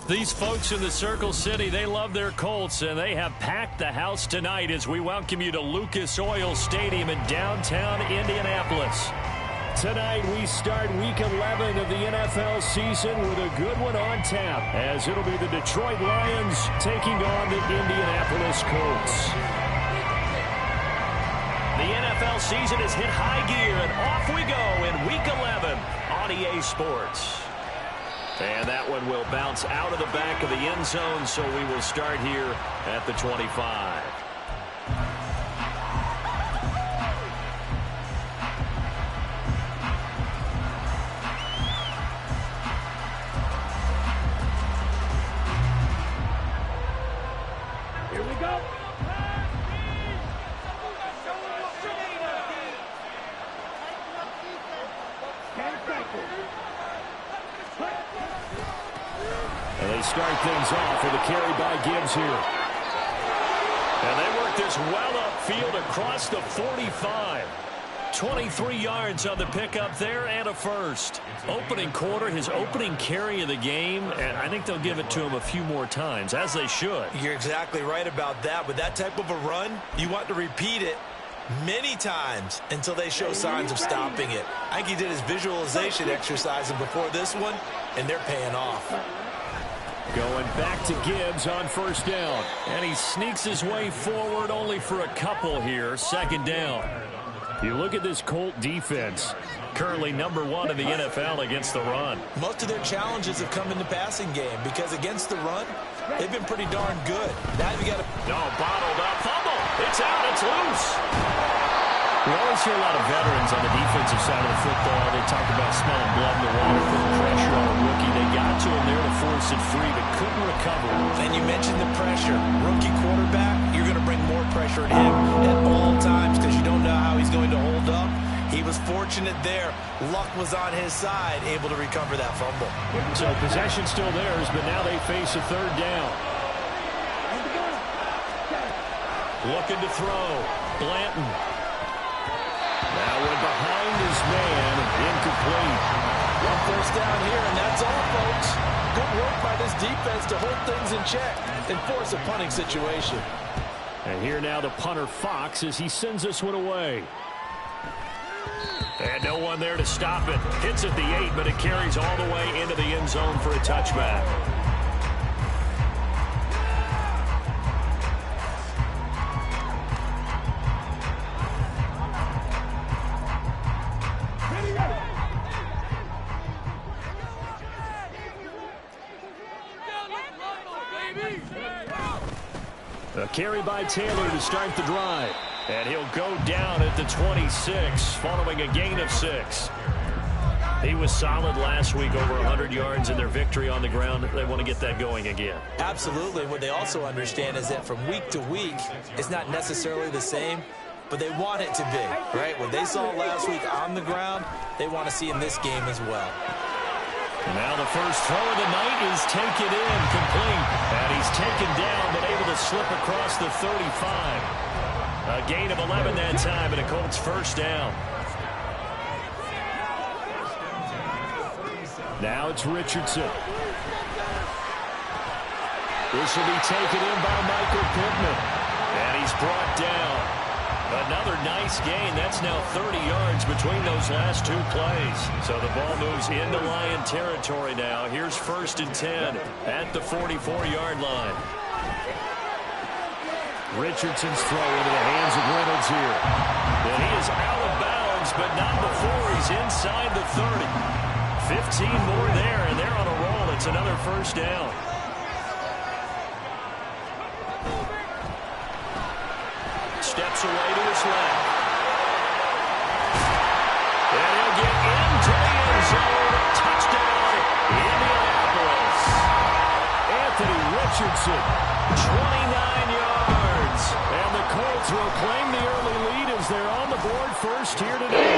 These folks in the Circle City, they love their Colts, and they have packed the house tonight as we welcome you to Lucas Oil Stadium in downtown Indianapolis. Tonight, we start Week 11 of the NFL season with a good one on tap, as it'll be the Detroit Lions taking on the Indianapolis Colts. The NFL season has hit high gear, and off we go in Week 11 on EA Sports. And that one will bounce out of the back of the end zone, so we will start here at the 25. Here we go. And they start things off with a carry by Gibbs here. And they work this well upfield across the 45. 23 yards on the pickup there and a first. Opening quarter, his opening carry of the game, and I think they'll give it to him a few more times, as they should. You're exactly right about that. With that type of a run, you want to repeat it many times until they show signs of stopping it. I think he did his visualization exercise before this one, and they're paying off. Going back to Gibbs on first down. And he sneaks his way forward only for a couple here. Second down. You look at this Colt defense. Currently number one in the NFL against the run. Most of their challenges have come in the passing game because against the run, they've been pretty darn good. Now you got to... No, bottled up. Fumble. It's out. It's loose. We always hear a lot of veterans on the defensive side of the football. They talk about smelling blood in the water, putting pressure on a rookie. They got to him there to force it free, but couldn't recover. And you mentioned the pressure. Rookie quarterback, you're going to bring more pressure at him at all times because you don't know how he's going to hold up. He was fortunate there. Luck was on his side, able to recover that fumble. So possession still theirs, but now they face a third down. Looking to throw. Blanton. That one behind his man, incomplete. One first down here, and that's all, folks. Good work by this defense to hold things in check and force a punting situation. And here now the punter Fox as he sends this one away. And no one there to stop it. Hits at the 8, but it carries all the way into the end zone for a touchback. A carry by Taylor to start the drive. And he'll go down at the 26 following a gain of 6. He was solid last week, over 100 yards in their victory on the ground. They want to get that going again. Absolutely. What they also understand is that from week to week, it's not necessarily the same, but they want it to be, right? What they saw last week on the ground, they want to see in this game as well. Now the first throw of the night is taken in, complete. And he's taken down, but able to slip across the 35. A gain of 11 that time, and a Colts first down. Now it's Richardson. This will be taken in by Michael Pittman. And he's brought down. Another nice gain. That's now 30 yards between those last two plays. So the ball moves into Lion territory now. Here's 1st and 10 at the 44-yard line. Richardson's throw into the hands of Reynolds here. And he is out of bounds, but not before he's inside the 30. 15 more there, and they're on a roll. It's another first down. Steps away to his left. And he'll get into the end zone. Touchdown, Indianapolis. Anthony Richardson, 29 yards. And the Colts will claim the early lead as they're on the board first here today.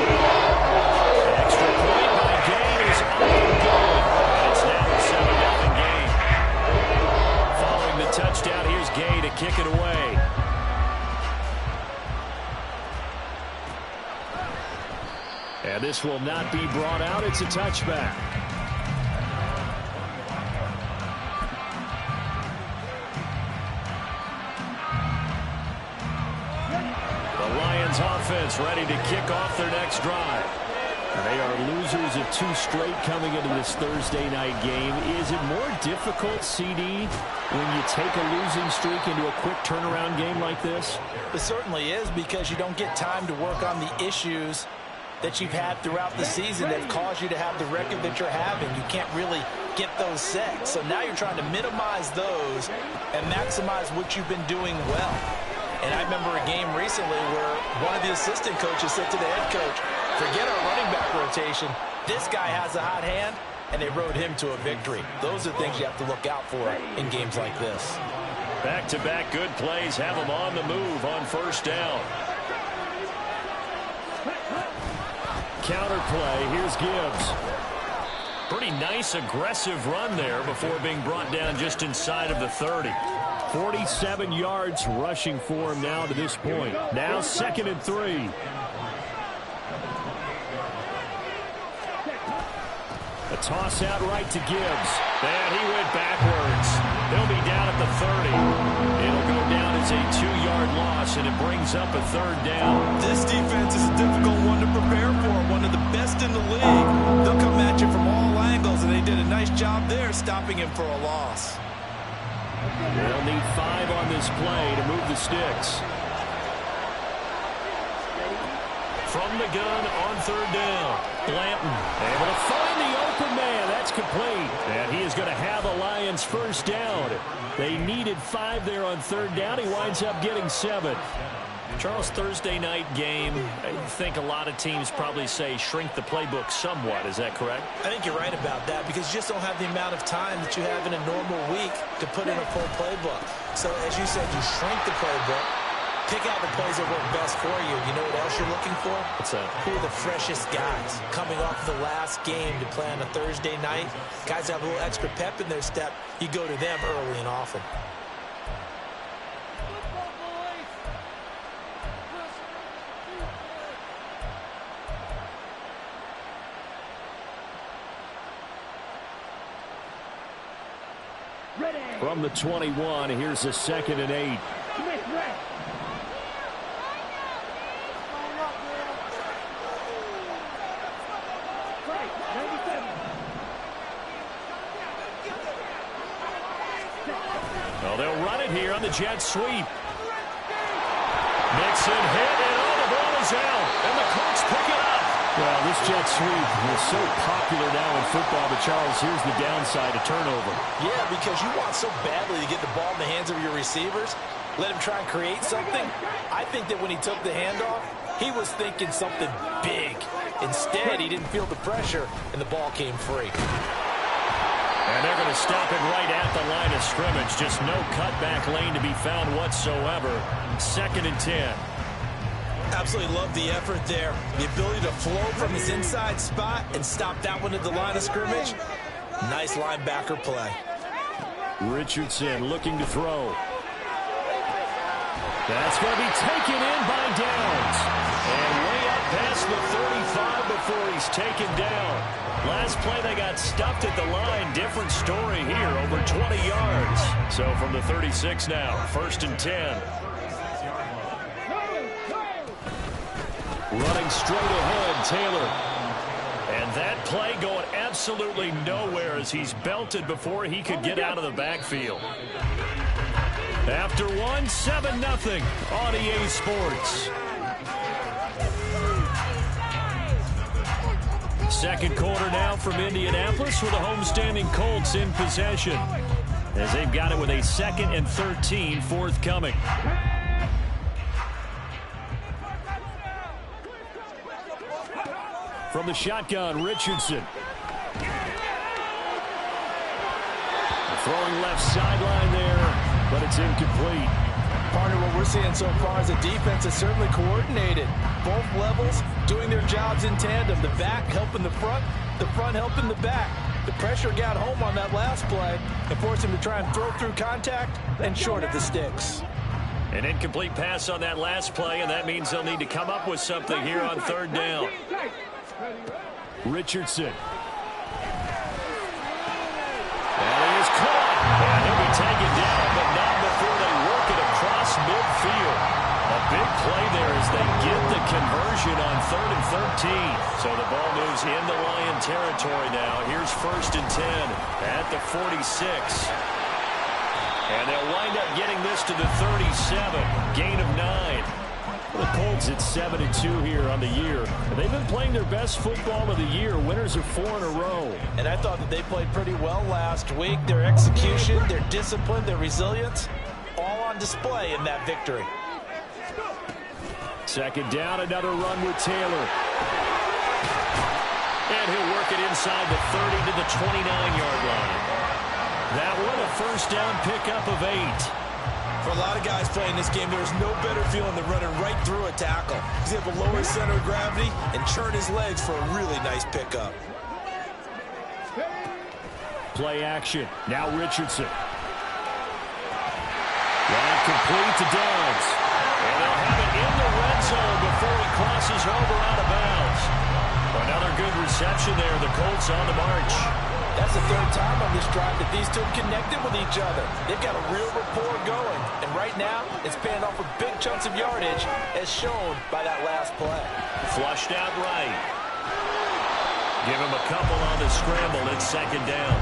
Extra point by Gay is up and going. And it's now a 7-0 game. Following the touchdown, here's Gay to kick it away. And this will not be brought out. It's a touchback. defense ready to kick off their next drive. They are losers of 2 straight coming into this Thursday night game. Is it more difficult, CD, when you take a losing streak into a quick turnaround game like this? It certainly is, because you don't get time to work on the issues that you've had throughout the season that have caused you to have the record that you're having. You can't really get those set. So now you're trying to minimize those and maximize what you've been doing well. And I remember a game recently where one of the assistant coaches said to the head coach, forget our running back rotation. This guy has a hot hand, and they rode him to a victory. Those are things you have to look out for in games like this. Back-to-back good plays have them on the move on first down. Counter play. Here's Gibbs. Pretty nice, aggressive run there before being brought down just inside of the 30. 47 yards rushing for him now to this point. Now 2nd and 3. A toss out right to Gibbs. And he went backwards. They'll be down at the 30. It'll go down as a 2-yard loss, and it brings up a 3rd down. This defense is a difficult one to prepare for. One of the best in the league. They'll come at you from all angles, and they did a nice job there stopping him for a loss. They'll need 5 on this play to move the sticks. From the gun on 3rd down. Blanton able to find the open man. That's complete. And he is going to have a Lions first down. They needed 5 there on 3rd down. He winds up getting 7. Charles, Thursday night game, I think a lot of teams probably say shrink the playbook somewhat. Is that correct? I think you're right about that, because you just don't have the amount of time that you have in a normal week to put in a full playbook. So, as you said, you shrink the playbook, pick out the plays that work best for you. You know what else you're looking for? What's that? Who are the freshest guys coming off the last game to play on a Thursday night? Guys that have a little extra pep in their step. You go to them early and often. From the 21, here's a 2nd and 8. Well, they'll run it here on the jet sweep. Mixon hit, and the ball is out, and the Colts pick it up. Well, this jet sweep is so popular now in football, but Charles, here's the downside, a turnover. Yeah, because you want so badly to get the ball in the hands of your receivers, let him try and create something. I think that when he took the handoff, he was thinking something big. Instead, he didn't feel the pressure, and the ball came free. And they're going to stop it right at the line of scrimmage. Just no cutback lane to be found whatsoever. 2nd and 10. Absolutely love the effort there. The ability to flow from his inside spot and stop that one at the line of scrimmage. Nice linebacker play. Richardson looking to throw. That's going to be taken in by Downs. And way up past the 35 before he's taken down. Last play they got stuffed at the line. Different story here, over 20 yards. So from the 36 now, 1st and 10. Running straight ahead, Taylor. And that play going absolutely nowhere as he's belted before he could get out of the backfield. After one, 7-0 on EA Sports. Second quarter now from Indianapolis with the homestanding Colts in possession, as they've got it with a 2nd and 13 forthcoming. From the shotgun, Richardson. Throwing left sideline there, but it's incomplete. Partner, what we're seeing so far is a defense that's certainly coordinated. Both levels doing their jobs in tandem. The back helping the front helping the back. The pressure got home on that last play and forced him to try and throw through contact and short of the sticks. An incomplete pass on that last play, and that means they'll need to come up with something here on 3rd down. Richardson. And he is caught. And he'll be taken down, but not before they work it across midfield. A big play there as they get the conversion on 3rd and 13. So the ball moves into Lion territory now. Here's 1st and 10 at the 46. And they'll wind up getting this to the 37. Gain of 9. The Colts at 7-2 here on the year. They've been playing their best football of the year. Winners of 4 in a row. And I thought that they played pretty well last week. Their execution, their discipline, their resilience, all on display in that victory. 2nd down, another run with Taylor. And he'll work it inside the 30 to the 29-yard line. That one a 1st down pickup of 8. For a lot of guys playing this game, there's no better feeling than running right through a tackle. He's able to lower his center of gravity and churn his legs for a really nice pickup. Play action. Now Richardson. Line complete to Downs. And they'll have it in the red zone before he crosses over out of bounds. Another good reception there. The Colts on the march. That's the 3rd time on this drive that these two connected with each other. They've got a real rapport going. And right now, it's paying off with big chunks of yardage, as shown by that last play. Flushed out right. Give him a couple on the scramble. It's 2nd down.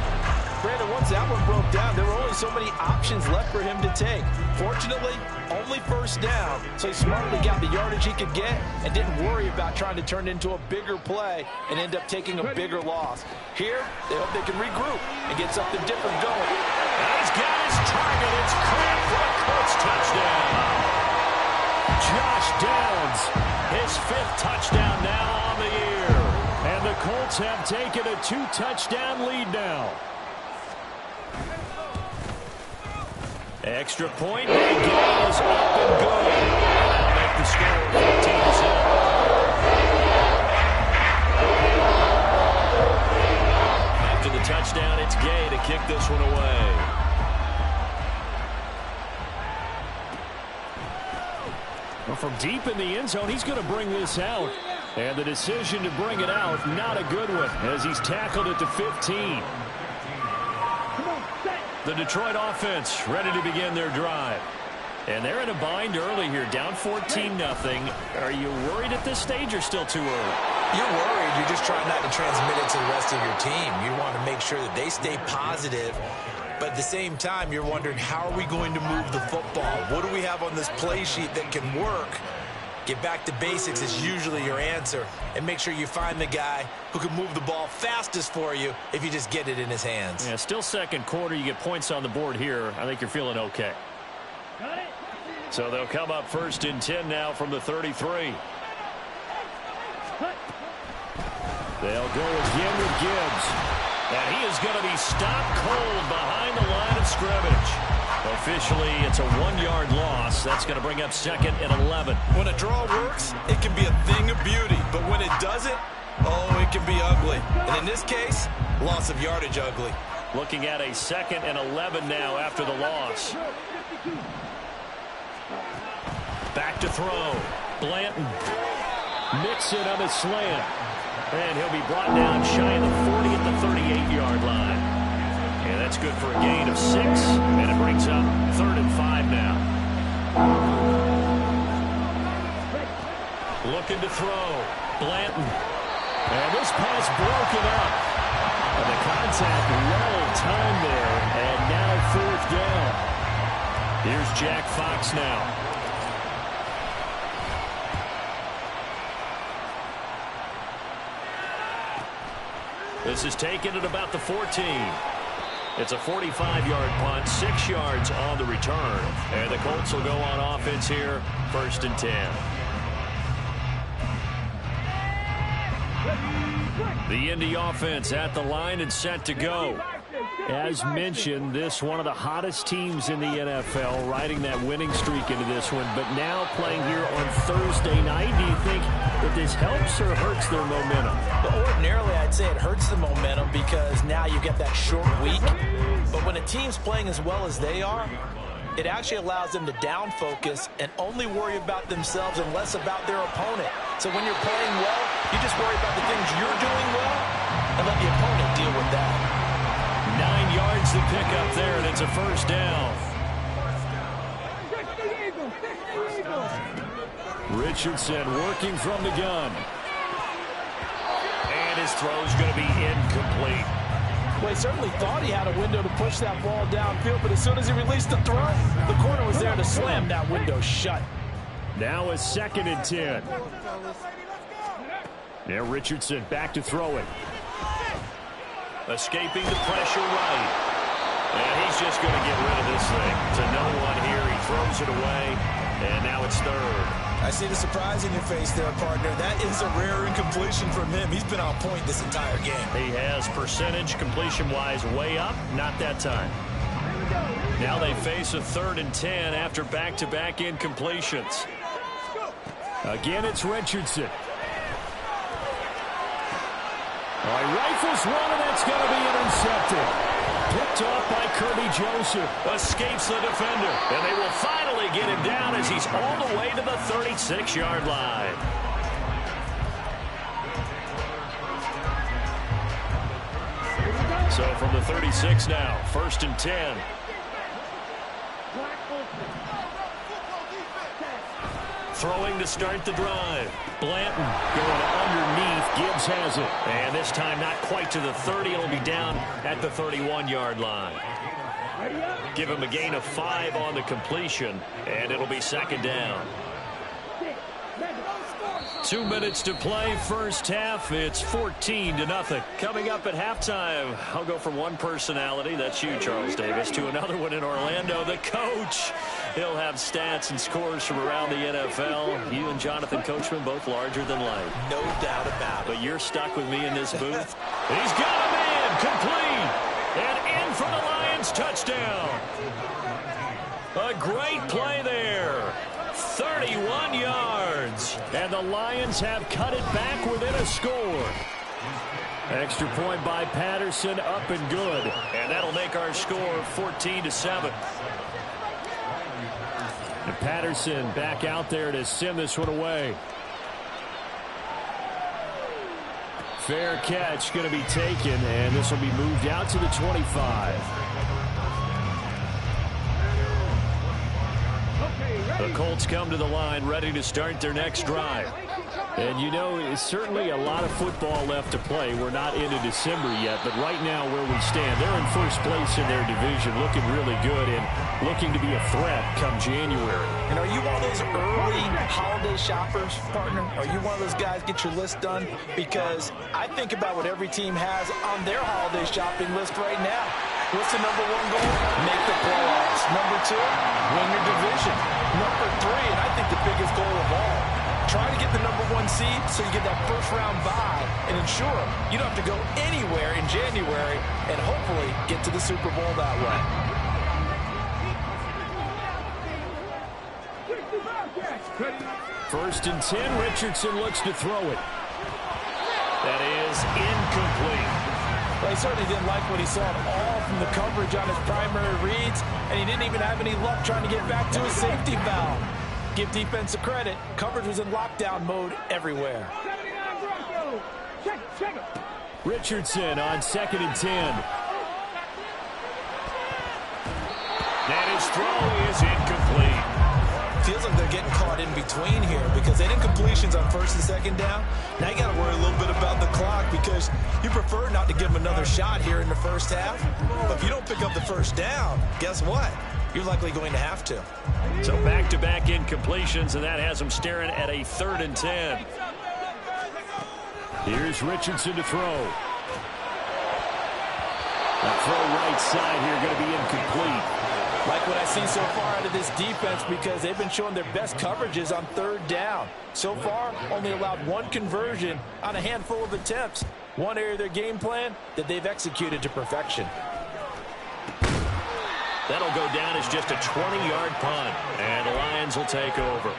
Brandon, once that one broke down, there were only so many options left for him to take. Fortunately, only 1st down, so he smartly got the yardage he could get and didn't worry about trying to turn it into a bigger play and end up taking a bigger loss. Here, they hope they can regroup and get something different going. And he's got his target. It's caught for a Colts touchdown. Josh Downs, his 5th touchdown now on the year. And the Colts have taken a 2-touchdown lead now. Extra point, and gain is up and good. That'll make the score 14-0. After the touchdown, it's Gay to kick this one away. Well, from deep in the end zone, he's going to bring this out. And the decision to bring it out, not a good one, as he's tackled at the 15. The Detroit offense ready to begin their drive. And they're in a bind early here, down 14-0. Are you worried at this stage or still too early? You're worried. You're just trying not to transmit it to the rest of your team. You want to make sure that they stay positive. But at the same time, you're wondering, how are we going to move the football? What do we have on this play sheet that can work? Get back to basics is usually your answer. And make sure you find the guy who can move the ball fastest for you if you just get it in his hands. Yeah, still 2nd quarter. You get points on the board here. I think you're feeling okay. So they'll come up 1st and 10 now from the 33. They'll go again with Gibbs. And he is going to be stopped cold behind the line of scrimmage. Officially, it's a 1-yard loss. That's going to bring up 2nd and 11. When a draw works, it can be a thing of beauty. But when it doesn't, oh, it can be ugly. And in this case, loss of yardage ugly. Looking at a 2nd and 11 now after the loss. Back to throw. Blanton. Mixon on a slant. And he'll be brought down shy of the 40 at the 38-yard line. And that's good for a gain of 6. And it brings up 3rd and 5 now. Looking to throw. Blanton. And this pass broken up. And the contact well timed there. And now 4th down. Here's Jack Fox now. This is taken at about the 14. It's a 45-yard punt, 6 yards on the return. And the Colts will go on offense here, 1st and 10. The Indy offense at the line and set to go. As mentioned, this one of the hottest teams in the NFL, riding that winning streak into this one, but now playing here on Thursday night. Do you think that this helps or hurts their momentum? Well, ordinarily, I'd say it hurts the momentum because now you get that short week. But when a team's playing as well as they are, it actually allows them to down focus and only worry about themselves and less about their opponent. So when you're playing well, you just worry about the things you're doing well and let the opponent deal with that. 9 yards to pick up there, and it's a 1st down. Richardson working from the gun. And his throw's going to be incomplete. Well, he certainly thought he had a window to push that ball downfield, but as soon as he released the throw, the corner was there to slam that window shut. Now a 2nd and 10. Now Richardson back to throw it. Escaping the pressure right. And he's just going to get rid of this thing. To no one here. He throws it away. And now it's 3rd. I see the surprise in your face there, partner. That is a rare incompletion from him. He's been on point this entire game. He has percentage completion-wise way up. Not that time. Now they face a 3rd and 10 after back-to-back incompletions. Again, it's Richardson. All right, rifles one, and that's going to be intercepted. Picked off by Kirby Joseph. Escapes the defender. And they will finally get him down as he's all the way to the 36-yard line. So from the 36 now, 1st and 10. Throwing to start the drive. Blanton going underneath. Gibbs has it. And this time not quite to the 30. It'll be down at the 31-yard line. Give him a gain of 5 on the completion. And it'll be 2nd down. 2 minutes to play, first half. It's 14-0. Coming up at halftime, I'll go from one personality, that's you, Charles Davis, to another one in Orlando, the coach. He'll have stats and scores from around the NFL. You and Jonathan Coachman, both larger than life. No doubt about it. But you're stuck with me in this booth. He's got him in, complete. And in for the Lions, touchdown. A great play there. 31 yards. And the Lions have cut it back within a score. Extra point by Patterson, up and good. And that'll make our score 14-7. And Patterson back out there to send this one away. Fair catch going to be taken, and this will be moved out to the 25. The Colts come to the line ready to start their next drive. And you know, it's certainly a lot of football left to play. We're not into December yet, but right now where we stand, they're in first place in their division, looking really good and looking to be a threat come January. And are you one of those early holiday shoppers, partner? Are you one of those guys get your list done? Because I think about what every team has on their holiday shopping list right now. What's the number one goal? Make the playoffs. Number two, win your division. Number three, and I think the biggest goal of all, try to get the number one seed so you get that first round bye and ensure you don't have to go anywhere in January and hopefully get to the Super Bowl that way. First and 10, Richardson looks to throw it. That is incomplete. Well, he certainly didn't like what he saw at all from the coverage on his primary reads, and he didn't even have any luck trying to get back to his safety valve. Give defense a credit. Coverage was in lockdown mode everywhere. Richardson on 2nd and 10. And his throw is incomplete. Feels like they're getting caught in between here because they did completions on 1st and 2nd down. Now you got to worry a little bit about the clock because you prefer not to give them another shot here in the first half. But if you don't pick up the first down, guess what? You're likely going to have to. So back-to-back incompletions, and that has them staring at a 3rd and 10. Here's Richardson to throw. The throw right side here going to be incomplete. Like what I see so far out of this defense because they've been showing their best coverages on 3rd down. So far, only allowed one conversion on a handful of attempts. One area of their game plan that they've executed to perfection. That'll go down as just a 20-yard punt, and the Lions will take over.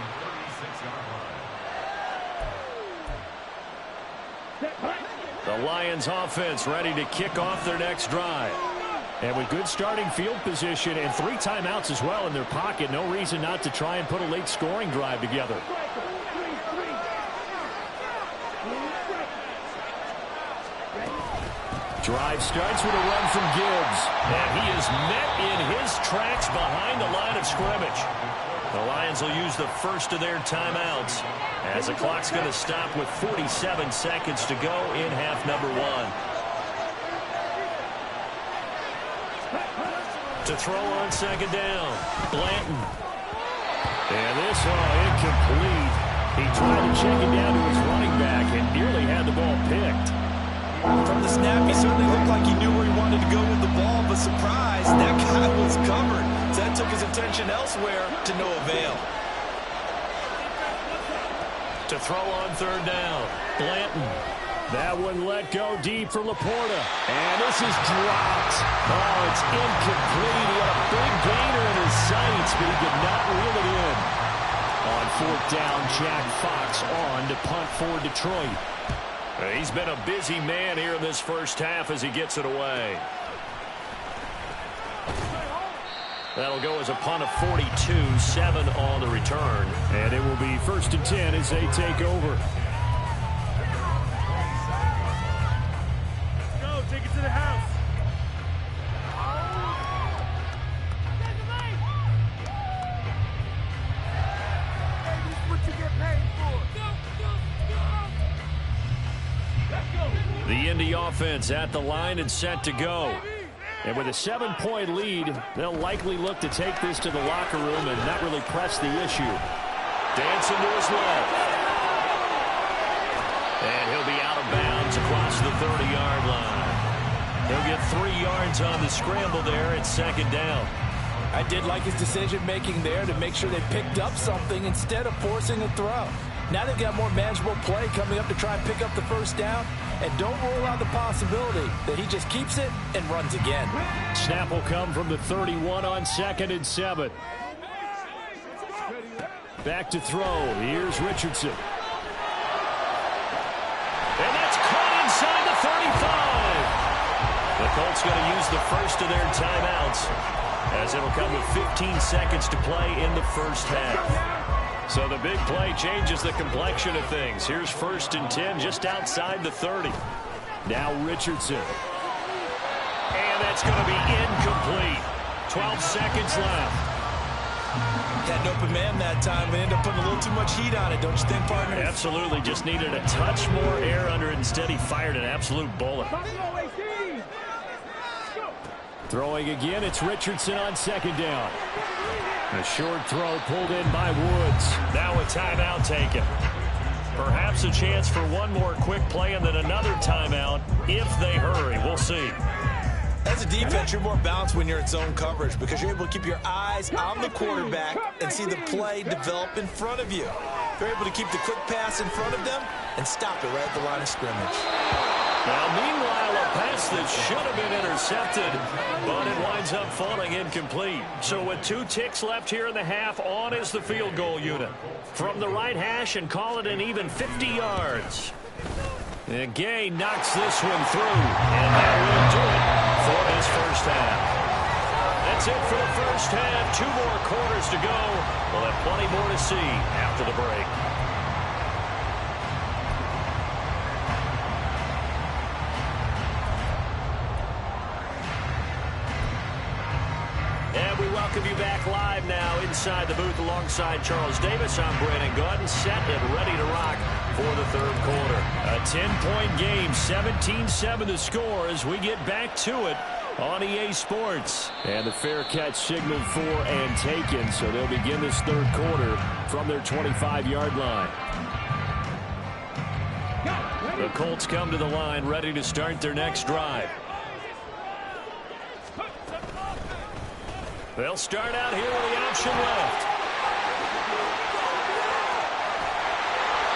The Lions offense ready to kick off their next drive. And with good starting field position and 3 timeouts as well in their pocket, no reason not to try and put a late scoring drive together. Drive starts with a run from Gibbs. And he is met in his tracks behind the line of scrimmage. The Lions will use the first of their timeouts as the clock's going to stop with 47 seconds to go in half number one. To throw on second down, Blanton. And this incomplete. He tried to check it down to his running back and nearly had the ball picked. From the snap, he certainly looked like he knew where he wanted to go with the ball, but surprise, that guy was covered. So that took his attention elsewhere to no avail. To throw on third down, Blanton. That one let go deep for Laporta. And this is dropped. Oh, it's incomplete. He had a big gainer in his sights, but he could not reel it in. On fourth down, Jack Fox on to punt for Detroit. He's been a busy man here in this first half as he gets it away. That'll go as a punt of 42, 7 on the return. And it will be 1st and 10 as they take over. Go, take it to the house. Hey, this is what you get paid for. The Indy offense at the line and set to go. And with a 7-point lead, they'll likely look to take this to the locker room and not really press the issue. Dancing to his left. And he'll be out of bounds across the 30-yard line. He'll get 3 yards on the scramble there at second down. I did like his decision-making there to make sure they picked up something instead of forcing a throw. Now they've got more manageable play coming up to try and pick up the first down. And don't rule out the possibility that he just keeps it and runs again. Snap will come from the 31 on 2nd and 7. Back to throw. Here's Richardson. And that's caught inside the 35. The Colts going to use the first of their timeouts as it'll come with 15 seconds to play in the first half. So the big play changes the complexion of things. Here's 1st and 10 just outside the 30. Now Richardson. And that's going to be incomplete. 12 seconds left. Had an open man that time, but ended up putting a little too much heat on it, don't you think, partner? Absolutely. Just needed a touch more air under it. Instead, he fired an absolute bullet. Throwing again, it's Richardson on second down. A short throw pulled in by Woods. Now a timeout taken. Perhaps a chance for one more quick play and then another timeout if they hurry. We'll see. As a defense, you're more balanced when you're in zone coverage because you're able to keep your eyes on the quarterback and see the play develop in front of you. You're able to keep the quick pass in front of them and stop it right at the line of scrimmage. Now, meanwhile, a pass that should have been intercepted, but it winds up falling incomplete. So with 2 ticks left here in the half, on is the field goal unit. From the right hash and call it an even 50 yards. And Gay knocks this one through, and that will do it for his first half. That's it for the first half. 2 more quarters to go. We'll have plenty more to see after the break. Welcome you back live now inside the booth alongside Charles Davis. I'm Brandon Gordon, set and ready to rock for the third quarter. A 10-point game, 17-7 the score as we get back to it on EA Sports. And the fair catch signaled for and taken, so they'll begin this third quarter from their 25-yard line. The Colts come to the line ready to start their next drive. They'll start out here with the option left.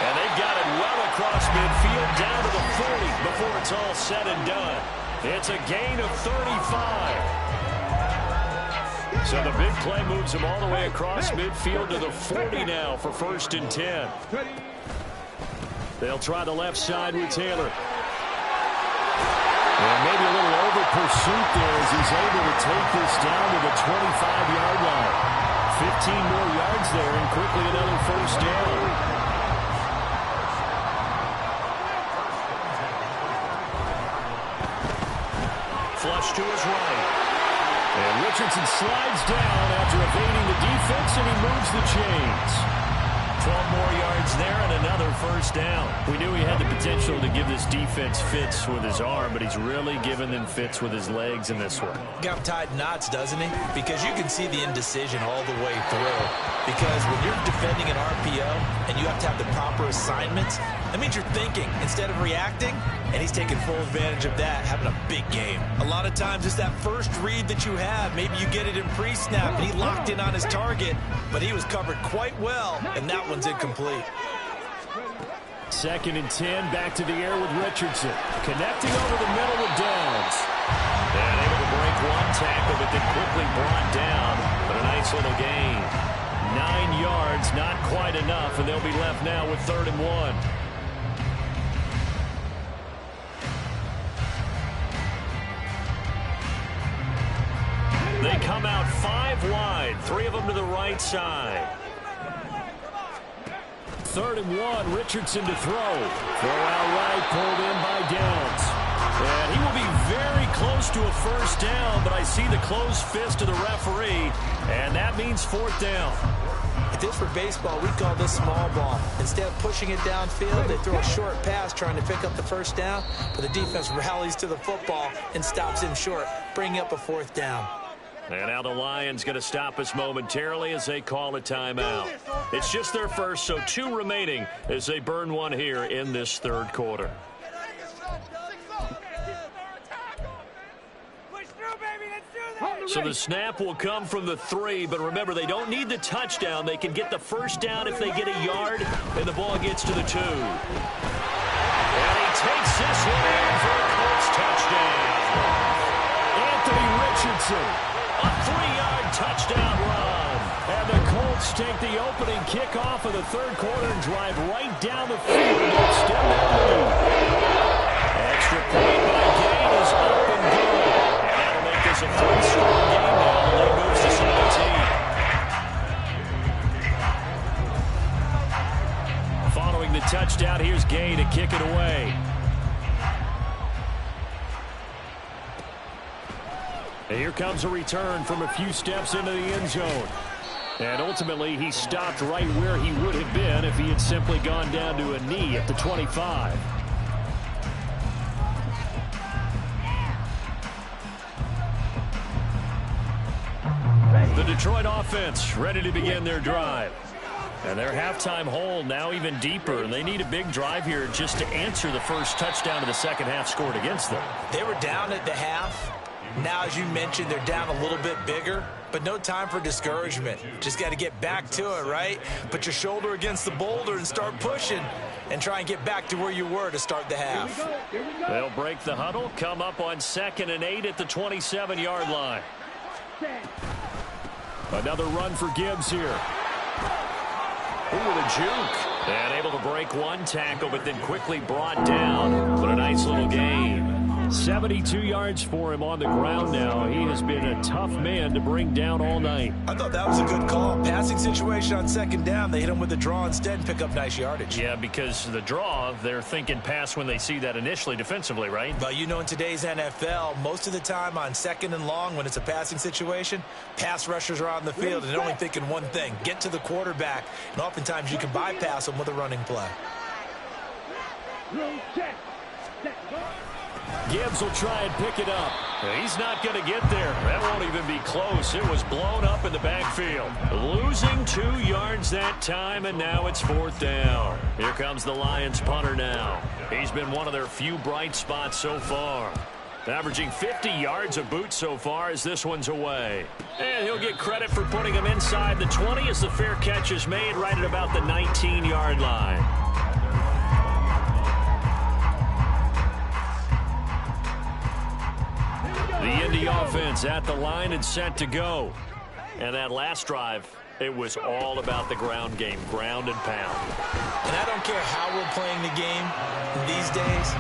And they've got it well across midfield down to the 40 before it's all said and done. It's a gain of 35. So the big play moves them all the way across midfield to the 40 now for 1st and 10. They'll try the left side with Taylor. And maybe a little over pursuit there as he's able to take this down to the 25-yard line. 15 more yards there and quickly another first down. Flush to his right. And Richardson slides down after evading the defense, and he moves the chains. 12 more yards there and another first down. We knew he had the potential to give this defense fits with his arm, but he's really given them fits with his legs in this one. Got him tied knots, doesn't he? Because you can see the indecision all the way through. Because when you're defending an RPO and you have to have the proper assignments, that means you're thinking instead of reacting, and he's taking full advantage of that, having a big game. A lot of times it's that first read that you have. Maybe you get it in pre-snap, and he locked in on his target, but he was covered quite well, and that one's incomplete. 2nd and 10, back to the air with Richardson. Connecting over the middle with Downs. And able to break one tackle, but then quickly brought down. But a nice little gain. 9 yards, not quite enough, and they'll be left now with 3rd and 1. They come out 5 wide, 3 of them to the right side. 3rd and 1, Richardson to throw. Throw out right, pulled in by Downs. And he will be very close to a first down, but I see the closed fist of the referee, and that means 4th down. If this were baseball, we'd call this small ball. Instead of pushing it downfield, they throw a short pass trying to pick up the first down, but the defense rallies to the football and stops him short, bringing up a 4th down. And now the Lions going to stop us momentarily as they call a timeout. It's just their first, so 2 remaining as they burn one here in this 3rd quarter. So the snap will come from the 3, but remember, they don't need the touchdown. They can get the first down if they get a yard, and the ball gets to the 2. And he takes this one in for a Colts touchdown. Anthony Richardson, a 3-yard touchdown run. And the Colts take the opening kickoff of the 3rd quarter and drive right down the field to extend that lead. Extra point by Gain is up and good. And that'll make this a 3-score game now. The lead moves to 17. Following the touchdown, here's Gain to kick it away. And here comes a return from a few steps into the end zone. And ultimately, he stopped right where he would have been if he had simply gone down to a knee at the 25. The Detroit offense ready to begin their drive. And their halftime hole now even deeper. And they need a big drive here just to answer the first touchdown of the second half scored against them. They were down at the half. Now, as you mentioned, they're down a little bit bigger, but no time for discouragement. Just got to get back to it, right? Put your shoulder against the boulder and start pushing and try and get back to where you were to start the half. They'll break the huddle, come up on 2nd and 8 at the 27-yard line. Another run for Gibbs here. Ooh, with a juke. And able to break one tackle, but then quickly brought down. But a nice little gain. 72 yards for him on the ground now. He has been a tough man to bring down all night. I thought that was a good call. Passing situation on 2nd down. They hit him with the draw instead and pick up nice yardage. Yeah, because the draw, they're thinking pass when they see that initially defensively, right? But you know, in today's NFL, most of the time on 2nd and long when it's a passing situation, pass rushers are on the field and they're only thinking one thing, get to the quarterback. And oftentimes you can bypass them with a running play. Gibbs will try and pick it up. He's not going to get there. That won't even be close. It was blown up in the backfield. Losing 2 yards that time, and now it's 4th down. Here comes the Lions punter now. He's been one of their few bright spots so far. Averaging 50 yards a boot so far as this one's away. And he'll get credit for putting him inside the 20 as the fair catch is made right at about the 19-yard line. The Indy offense at the line and set to go. And that last drive, it was all about the ground game, ground and pound. And I don't care how we're playing the game these days,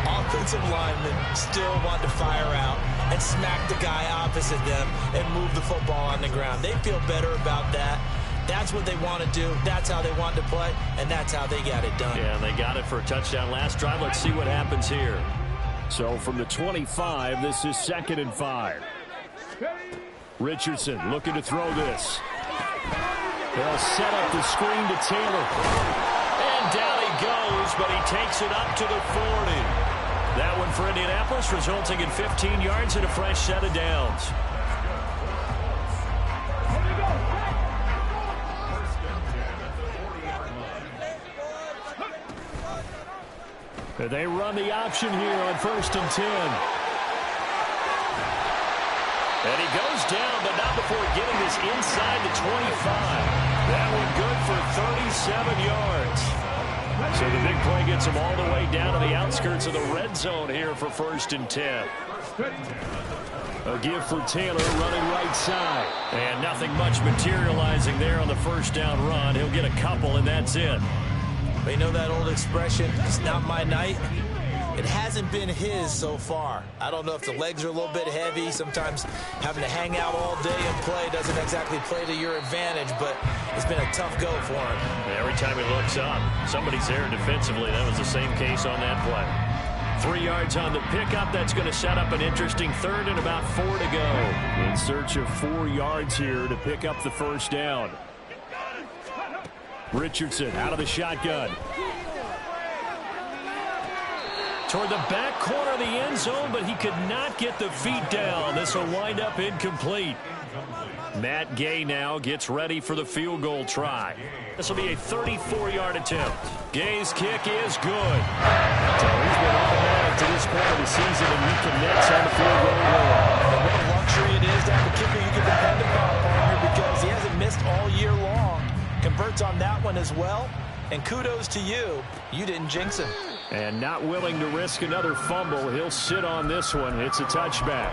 offensive linemen still want to fire out and smack the guy opposite them and move the football on the ground. They feel better about that. That's what they want to do. That's how they want to play, and that's how they got it done. Yeah, they got it for a touchdown last drive. Let's see what happens here. So from the 25, this is 2nd and 5. Richardson looking to throw this. They'll set up the screen to Taylor. And down he goes, but he takes it up to the 40. That one for Indianapolis, resulting in 15 yards and a fresh set of downs. They run the option here on 1st and 10. And he goes down, but not before getting this inside the 25. That one good for 37 yards. So the big play gets him all the way down to the outskirts of the red zone here for 1st and 10. A give for Taylor running right side. And nothing much materializing there on the first down run. He'll get a couple, and that's it. But you know that old expression, it's not my night? It hasn't been his so far. I don't know if the legs are a little bit heavy. Sometimes having to hang out all day and play doesn't exactly play to your advantage, but it's been a tough go for him. Every time he looks up, somebody's there defensively. That was the same case on that play. 3 yards on the pickup. That's going to set up an interesting 3rd and about 4 to go. In search of 4 yards here to pick up the first down. Richardson out of the shotgun. Toward the back corner of the end zone, but he could not get the feet down. This will wind up incomplete. Matt Gay now gets ready for the field goal try. This will be a 34-yard attempt. Gay's kick is good. So he's been automatic to this point of the season, and he connects on the field goal line. And what a luxury it is to have a kicker you can depend upon here, because he hasn't missed all year long. Converts on that one as well. And kudos to you. You didn't jinx him. And not willing to risk another fumble. He'll sit on this one. It's a touchback.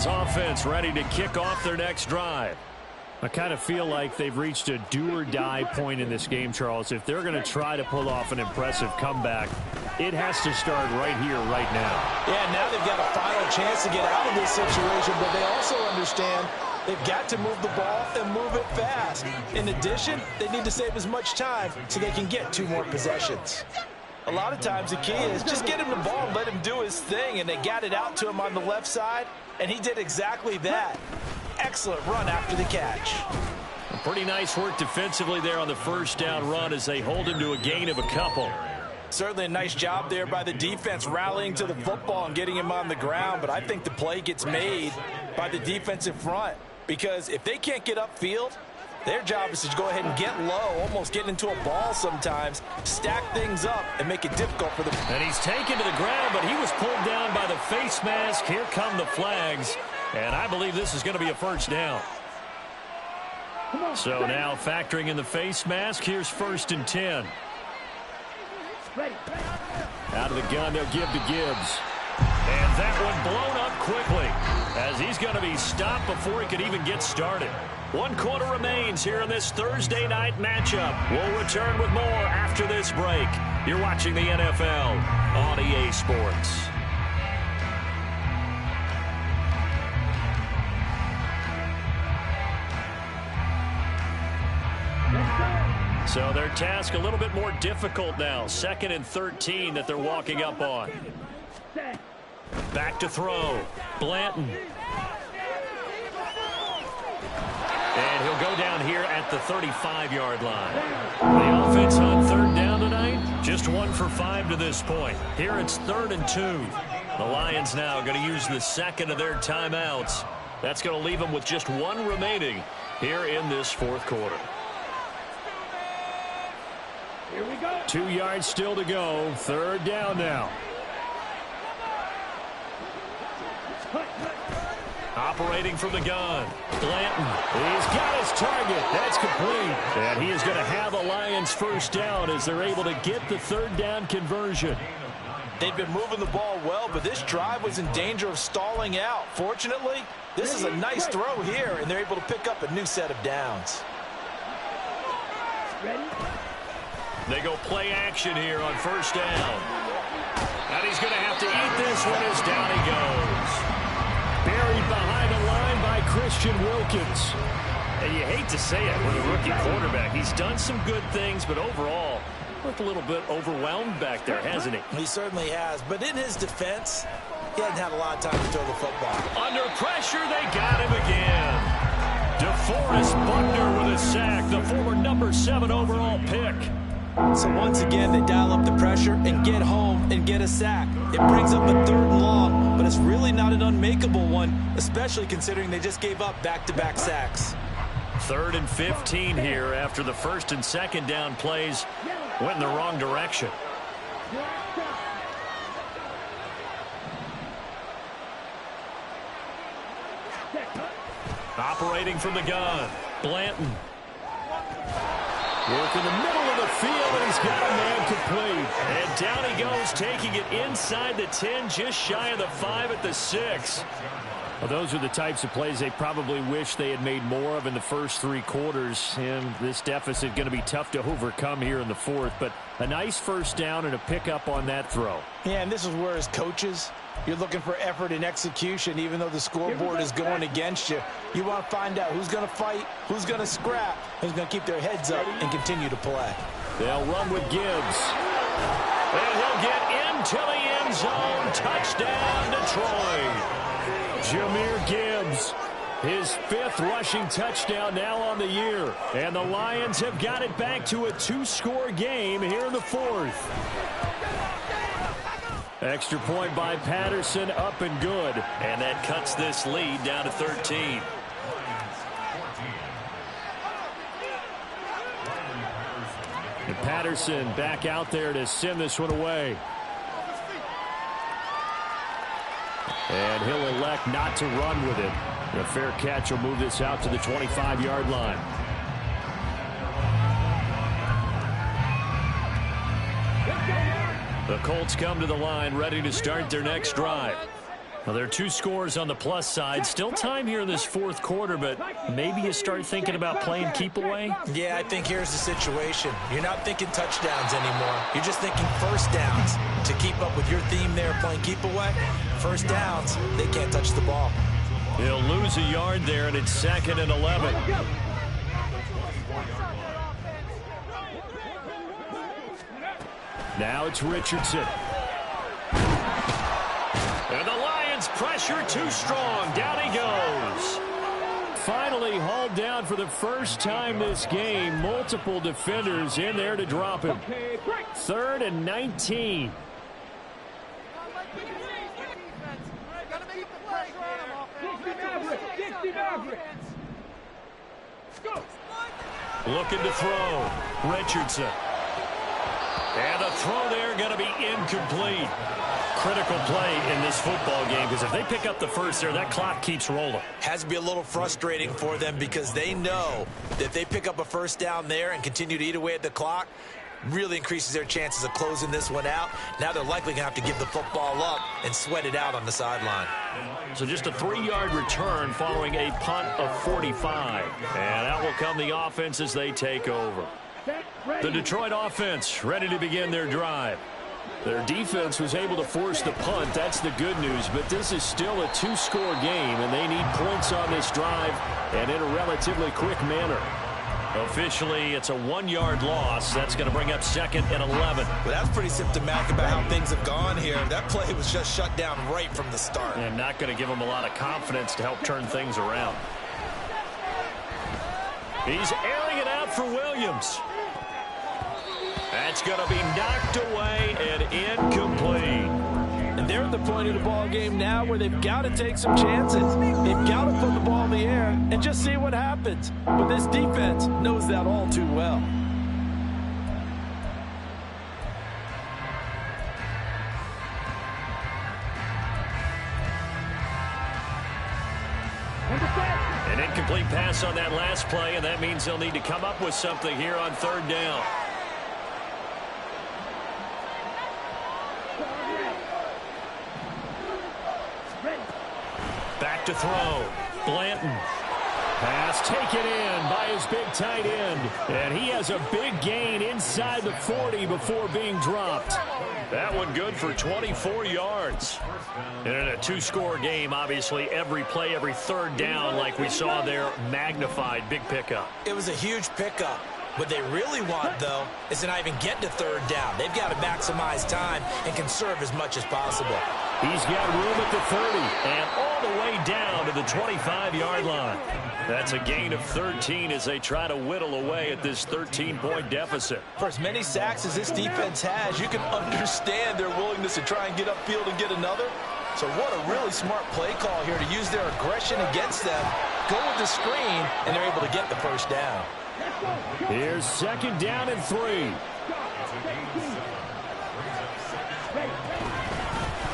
Offense ready to kick off their next drive. I kind of feel like they've reached a do-or-die point in this game, Charles. If they're going to try to pull off an impressive comeback, it has to start right here, right now. Yeah, now they've got a final chance to get out of this situation, but they also understand they've got to move the ball and move it fast. In addition, they need to save as much time so they can get 2 more possessions. A lot of times the key is just get him the ball and let him do his thing, and they got it out to him on the left side, and he did exactly that. Excellent run after the catch. Pretty nice work defensively there on the first down run as they hold him to a gain of a couple. Certainly a nice job there by the defense rallying to the football and getting him on the ground, but I think the play gets made by the defensive front, because if they can't get upfield, their job is to go ahead and get low, almost get into a ball sometimes, stack things up, and make it difficult for them. And he's taken to the ground, but he was pulled down by the face mask. Here come the flags, and I believe this is going to be a first down. So now factoring in the face mask, here's 1st and 10. Out of the gun, they'll give to Gibbs. And that one blown up quickly, as he's going to be stopped before he could even get started. 1 quarter remains here in this Thursday night matchup. We'll return with more after this break. You're watching the NFL on EA Sports. So their task a little bit more difficult now. 2nd and 13 that they're walking up on. Back to throw. Blanton. And he'll go down here at the 35-yard line. The offense on 3rd down tonight, just 1 for 5 to this point. Here it's 3rd and 2. The Lions now going to use the 2nd of their timeouts. That's going to leave them with just 1 remaining here in this 4th quarter. Here we go. 2 yards still to go. 3rd down now. Operating from the gun. Blanton. He's got his target. That's complete. And he is going to have a Lions first down as they're able to get the 3rd down conversion. They've been moving the ball well, but this drive was in danger of stalling out. Fortunately, this is a nice throw here, and they're able to pick up a new set of downs. Ready? They go play action here on 1st down. he's going to have to eat this one as down he goes. Buried behind the line by Christian Wilkins. And you hate to say it with a rookie quarterback. He's done some good things, but overall, looked a little bit overwhelmed back there, hasn't he? He certainly has. But in his defense, he hasn't had a lot of time to throw the football. Under pressure, they got him again. DeForest Buckner with a sack, the former number 7 overall pick. So once again, they dial up the pressure and get home and get a sack. It brings up a 3rd and long, but it's really not an unmakeable one, especially considering they just gave up back-to-back sacks. 3rd and 15 here after the 1st and 2nd down plays went in the wrong direction. Operating from the gun, Blanton. Work in the middle of the field, and he's got a man complete. And down he goes, taking it inside the 10, just shy of the 5 at the 6. Well, those are the types of plays they probably wish they had made more of in the first 3 quarters. And this deficit going to be tough to overcome here in the 4th. But a nice first down and a pickup on that throw. Yeah, and this is where as coaches, you're looking for effort and execution, even though the scoreboard is going against you. You want to find out who's going to fight, who's going to scrap, who's going to keep their heads up and continue to play. They'll run with Gibbs. And he'll get into the end zone. Touchdown, Detroit. Jahmyr Gibbs, his 5th rushing touchdown now on the year. And the Lions have got it back to a 2-score game here in the 4th. Extra point by Patterson, up and good. And that cuts this lead down to 13. And Patterson back out there to send this one away. And he'll elect not to run with it. A fair catch will move this out to the 25-yard line. The Colts come to the line, ready to start their next drive. Well, there are 2 scores on the plus side. Still time here in this 4th quarter, but maybe you start thinking about playing keep away? Yeah, I think here's the situation. You're not thinking touchdowns anymore. You're just thinking first downs. To keep up with your theme there, playing keep away, first downs, they can't touch the ball. He'll lose a yard there, and it's 2nd and 11. Now it's Richardson. And the Lions pressure too strong. Down he goes. Finally hauled down for the first time this game. Multiple defenders in there to drop him. 3rd and 19. Looking to throw. Richardson. And the throw there going to be incomplete. Critical play in this football game, because if they pick up the first there, that clock keeps rolling. Has to be a little frustrating for them because they know that if they pick up a first down there and continue to eat away at the clock, really increases their chances of closing this one out. Now they're likely going to have to give the football up and sweat it out on the sideline. So just a 3-yard return following a punt of 45. And out will come the offense as they take over. The Detroit offense ready to begin their drive. Their defense was able to force the punt. That's the good news. But this is still a 2-score game, and they need points on this drive and in a relatively quick manner. Officially, it's a 1-yard loss. That's going to bring up 2nd and 11. Well, that's pretty symptomatic about how things have gone here. That play was just shut down right from the start. And not going to give them a lot of confidence to help turn things around. He's airing it out for Williams. That's going to be knocked away and incomplete. And they're at the point of the ball game now where they've got to take some chances. They've got to put the ball in the air and just see what happens. But this defense knows that all too well. An incomplete pass on that last play, and that means they'll need to come up with something here on 3rd down. Back to throw. Blanton. Pass taken in by his big tight end. And he has a big gain inside the 40 before being dropped. That one good for 24 yards. And in a two-score game, obviously, every play, every third down, like we saw there, magnified. Big pickup. It was a huge pickup. What they really want, though, is to not even get to third down. They've got to maximize time and conserve as much as possible. He's got room at the 30 and all the way down to the 25-yard line. That's a gain of 13 as they try to whittle away at this 13-point deficit. For as many sacks as this defense has, you can understand their willingness to try and get upfield and get another. So what a really smart play call here to use their aggression against them, go with the screen, and they're able to get the first down. Here's second down and 3.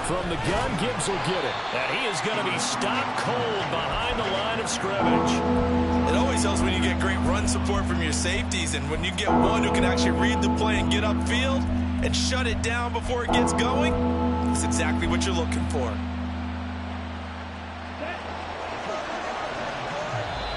From the gun, Gibbs will get it. And he is going to be stopped cold behind the line of scrimmage. It always helps when you get great run support from your safeties, and when you get one who can actually read the play and get upfield and shut it down before it gets going, that's exactly what you're looking for.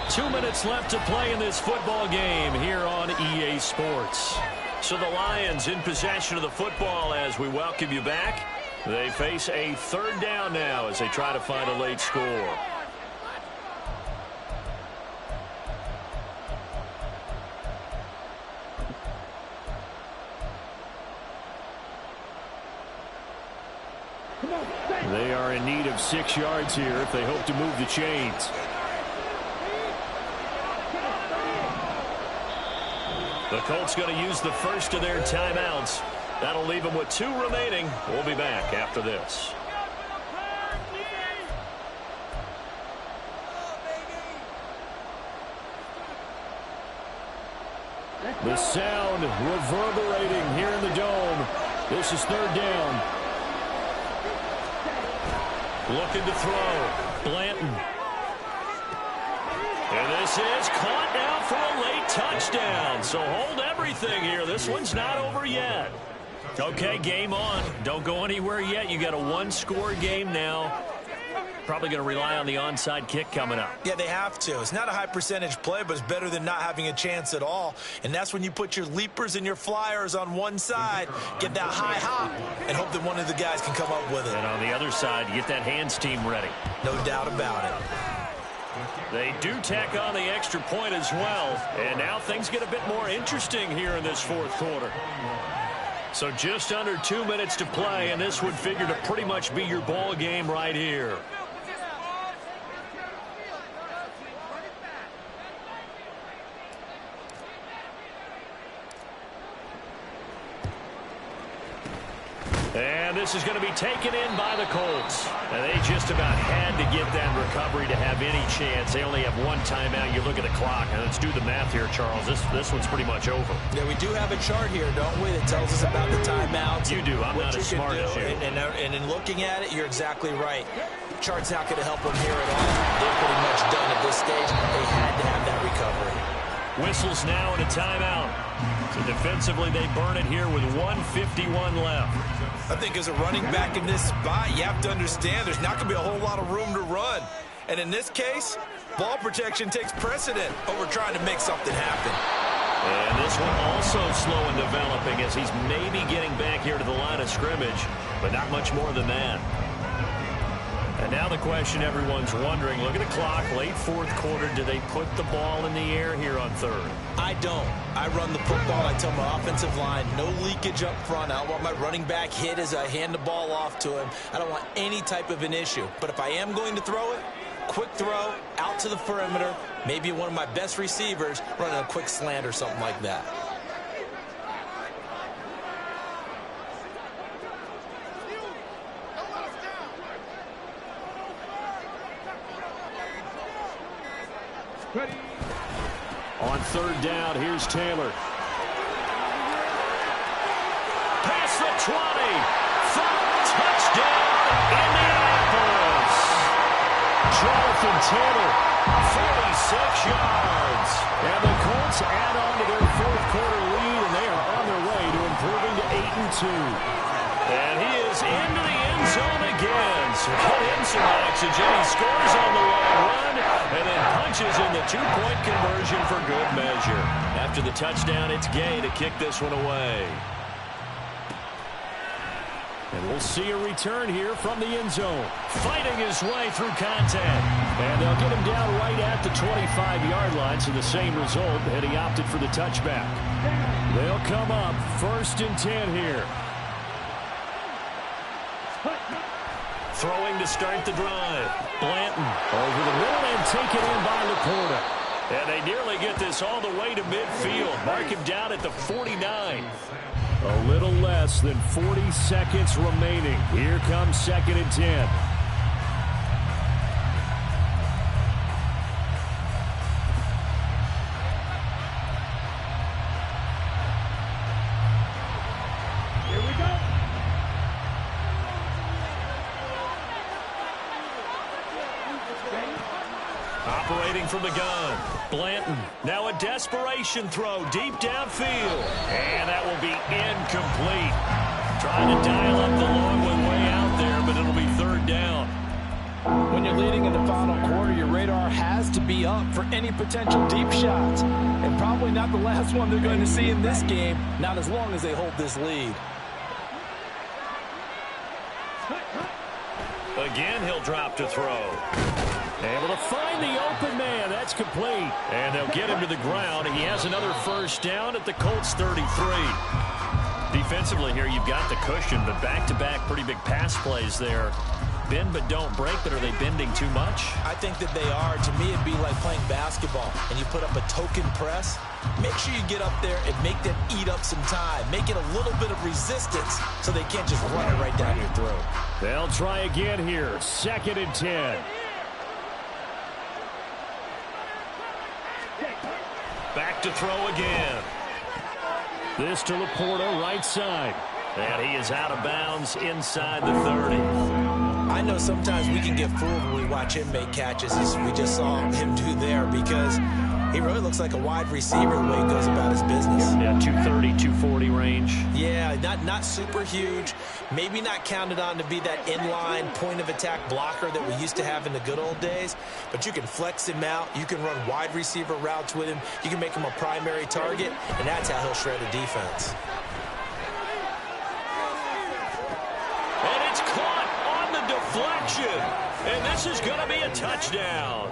2 minutes left to play in this football game here on EA Sports. So the Lions in possession of the football as we welcome you back. They face a third down now as they try to find a late score. They are in need of 6 yards here if they hope to move the chains. The Colts going to use the first of their timeouts. That'll leave them with 2 remaining. We'll be back after this. The sound reverberating here in the dome. This is third down. Looking to throw. Blanton. And this is caught now for a late touchdown. So hold everything here. This one's not over yet. Okay, game on. Don't go anywhere yet. You got a one-score game now. Probably going to rely on the onside kick coming up. Yeah, they have to. It's not a high percentage play, but it's better than not having a chance at all. And that's when you put your leapers and your flyers on one side, get that high hop, and hope that one of the guys can come up with it. And on the other side, get that hands team ready. No doubt about it. They do tack on the extra point as well. And now things get a bit more interesting here in this fourth quarter. So just under 2 minutes to play, and this would figure to pretty much be your ball game right here. And this is going to be taken in by the Colts. And they just about had to get that recovery to have any chance. They only have one timeout. You look at the clock, and let's do the math here, Charles. This one's pretty much over. Yeah, we do have a chart here, don't we, that tells us about the timeouts. You do. I'm not as smart as you. And in looking at it, you're exactly right. The chart's not going to help them here at all. They're pretty much done at this stage. They had to have that recovery. Whistles now and a timeout. So defensively, they burn it here with 1:51 left. I think as a running back in this spot, you have to understand there's not going to be a whole lot of room to run. And in this case, ball protection takes precedent over trying to make something happen. And this one also slow in developing as he's maybe getting back here to the line of scrimmage, but not much more than that. And now the question everyone's wondering, look at the clock, late fourth quarter, do they put the ball in the air here on third? I don't. I run the football. I tell my offensive line, no leakage up front. I don't want my running back hit as I hand the ball off to him. I don't want any type of an issue. But if I am going to throw it, quick throw, out to the perimeter, maybe one of my best receivers running a quick slant or something like that. On third down, here's Taylor. Past the 20. Touchdown, Indianapolis. Jonathan Taylor, 46 yards. And the Colts add on to their fourth quarter lead, and they are on their way to improving to 8-2. And he is into the end zone again. So put in some oxygen. He scores on the long run and then punches in the two-point conversion for good measure. After the touchdown, it's Gay to kick this one away. And we'll see a return here from the end zone. Fighting his way through contact. And they'll get him down right at the 25-yard line, so the same result, and he opted for the touchback. They'll come up 1st and 10 here. Throwing to start the drive. Blanton over the middle and taken in by Laporta. And they nearly get this all the way to midfield. Mark him down at the 49. A little less than 40 seconds remaining. Here comes 2nd and 10. Operating from the gun. Blanton. Now a desperation throw deep downfield. And that will be incomplete. Trying to dial up the long one way out there, but it'll be 3rd down. When you're leading in the final quarter, your radar has to be up for any potential deep shots. And probably not the last one they're going to see in this game, not as long as they hold this lead. Again, he'll drop to throw. Able to find the open man. That's complete. And they'll get him to the ground. He has another 1st down at the Colts 33. Defensively here, you've got the cushion, but back-to-back pretty big pass plays there. Bend but don't break, but are they bending too much? I think that they are. To me, it'd be like playing basketball, and you put up a token press. Make sure you get up there and make them eat up some time. Make it a little bit of resistance so they can't just run it right down your throat. They'll try again here. 2nd and 10. Back to throw again. This to Laporta, right side. And he is out of bounds inside the 30. I know sometimes we can get fooled when we watch him make catches, as we just saw him do there, because he really looks like a wide receiver the way he goes about his business. Yeah, 230, 240 range. Yeah, not super huge. Maybe not counted on to be that inline point-of-attack blocker that we used to have in the good old days, but you can flex him out. You can run wide receiver routes with him. You can make him a primary target, and that's how he'll shred a defense. And it's caught on the deflection. And this is going to be a touchdown.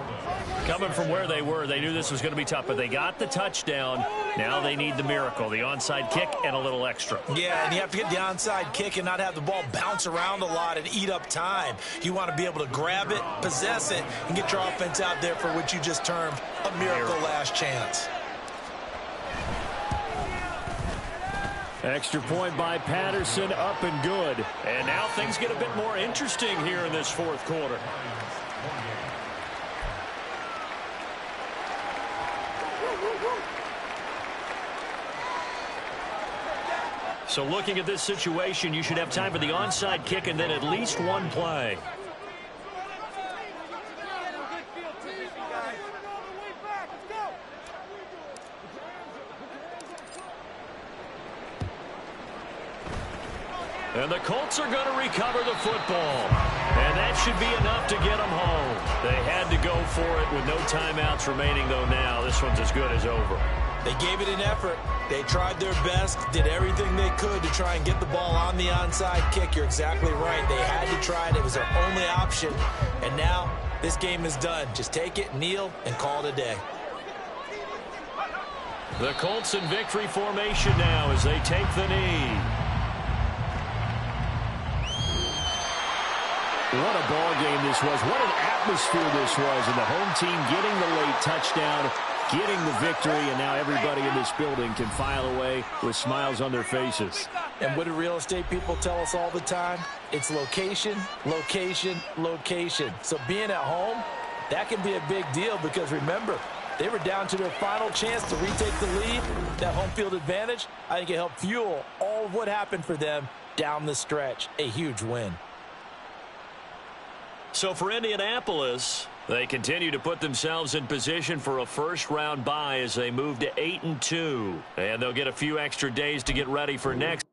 Coming from where they were, they knew this was going to be tough, but they got the touchdown. Now they need the miracle, the onside kick and a little extra. Yeah, and you have to get the onside kick and not have the ball bounce around a lot and eat up time. You want to be able to grab it, possess it, and get your offense out there for what you just termed a miracle last chance. Extra point by Patterson, up and good. And now things get a bit more interesting here in this 4th quarter. So looking at this situation, you should have time for the onside kick and then at least one play. And the Colts are going to recover the football. And that should be enough to get them home. They had to go for it with no timeouts remaining, though now this one's as good as over. They gave it an effort. They tried their best, did everything they could to try and get the ball on the onside kick. You're exactly right. They had to try it. It was their only option. And now this game is done. Just take it, kneel, and call it a day. The Colts in victory formation now as they take the knee. What a ball game this was. What an atmosphere this was. And the home team getting the late touchdown, getting the victory, and now everybody in this building can file away with smiles on their faces. And what do real estate people tell us all the time? It's location, location, location. So being at home, that can be a big deal because remember, they were down to their final chance to retake the lead. That home field advantage, I think it helped fuel all of what happened for them down the stretch. A huge win. So for Indianapolis, they continue to put themselves in position for a first-round bye as they move to 8-2. And they'll get a few extra days to get ready for next.